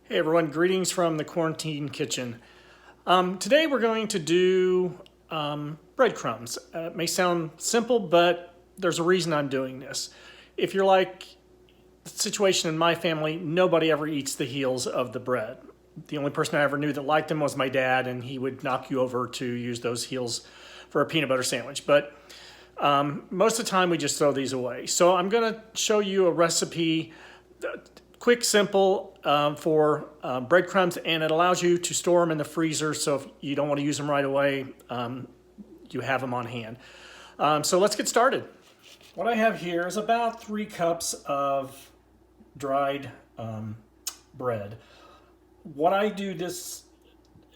Hey everyone, greetings from the quarantine kitchen. Today we're going to do breadcrumbs. It may sound simple, but there's a reason I'm doing this. If you're like the situation in my family, nobody ever eats the heels of the bread. The only person I ever knew that liked them was my dad, and he would knock you over to use those heels for a peanut butter sandwich. But most of the time we just throw these away. So I'm going to show you a recipe, quick, simple, for breadcrumbs, and it allows you to store them in the freezer, so if you don't want to use them right away, you have them on hand. So let's get started. What I have here is about 3 cups of dried bread. What I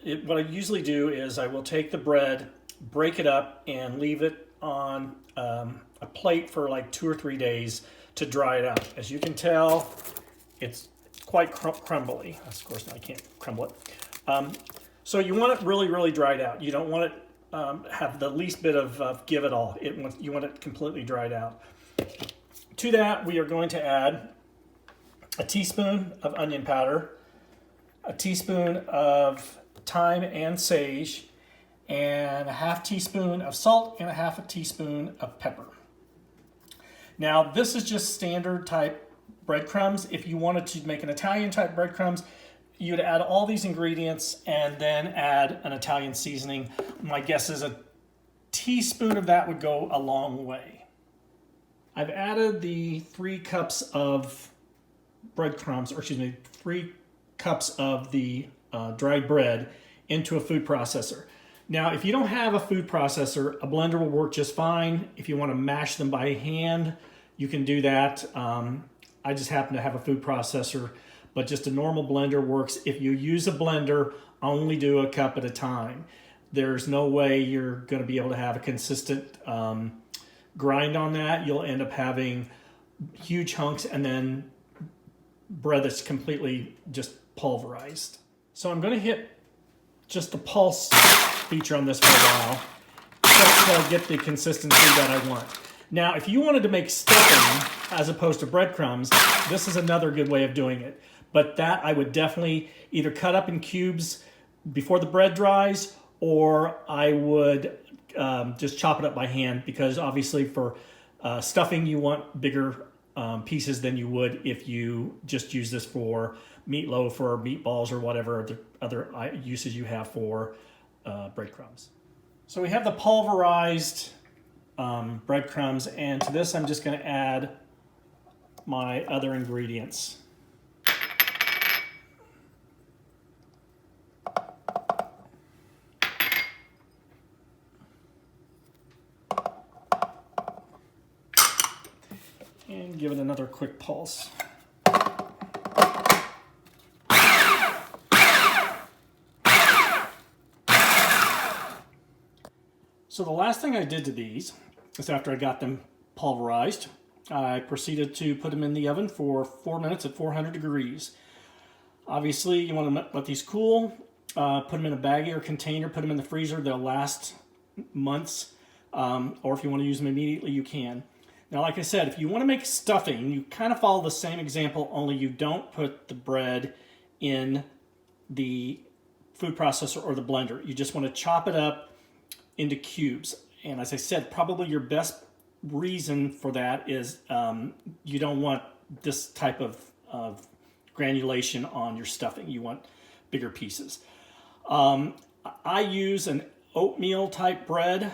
usually do is I will take the bread, break it up, and leave it on a plate for like 2 or 3 days to dry it out. As you can tell, it's quite crumbly. Of course, I can't crumble it. So you want it really, really dried out. You don't want it have the least bit of give at all. You want it completely dried out. To that, we are going to add a teaspoon of onion powder, a teaspoon of thyme and sage, and a half teaspoon of salt and a half a teaspoon of pepper. Now, this is just standard type breadcrumbs. If you wanted to make an Italian type breadcrumbs, you'd add all these ingredients and then add an Italian seasoning. My guess is a teaspoon of that would go a long way. I've added the 3 cups of breadcrumbs, or excuse me, 3 cups of the dried bread into a food processor. Now, if you don't have a food processor, a blender will work just fine. If you want to mash them by hand, you can do that. I just happen to have a food processor, but just a normal blender works. If you use a blender, only do a cup at a time. There's no way you're going to be able to have a consistent grind on that. You'll end up having huge hunks and then bread that's completely just pulverized. So I'm going to hit just the pulse feature on this for a while to get the consistency that I want. Now, if you wanted to make stuffing as opposed to breadcrumbs, this is another good way of doing it. But that I would definitely either cut up in cubes before the bread dries, or I would just chop it up by hand, because obviously for stuffing you want bigger pieces than you would if you just use this for meatloaf or meatballs or whatever other uses you have for breadcrumbs. So we have the pulverized breadcrumbs, and to this I'm just going to add my other ingredients. And give it another quick pulse. So the last thing I did to these is, after I got them pulverized, I proceeded to put them in the oven for 4 minutes at 400 degrees. Obviously, you want to let these cool, put them in a baggie or container, put them in the freezer. They'll last months, or if you want to use them immediately, you can. Now, like I said, if you want to make stuffing, you kind of follow the same example, only you don't put the bread in the food processor or the blender. You just want to chop it up into cubes. And as I said, probably your best reason for that is you don't want this type of granulation on your stuffing. You want bigger pieces. I use an oatmeal type bread.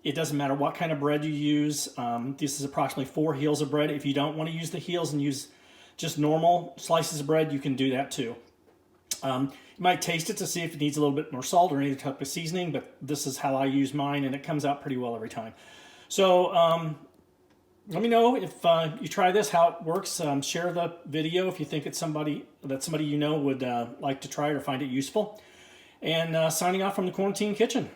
It doesn't matter what kind of bread you use. This is approximately 4 heels of bread. If you don't want to use the heels and use just normal slices of bread, you can do that too. You might taste it to see if it needs a little bit more salt or any type of seasoning, but this is how I use mine, and it comes out pretty well every time. So let me know if you try this, how it works. Share the video if you think it's somebody you know would like to try it or find it useful. And signing off from the Quarantine Kitchen.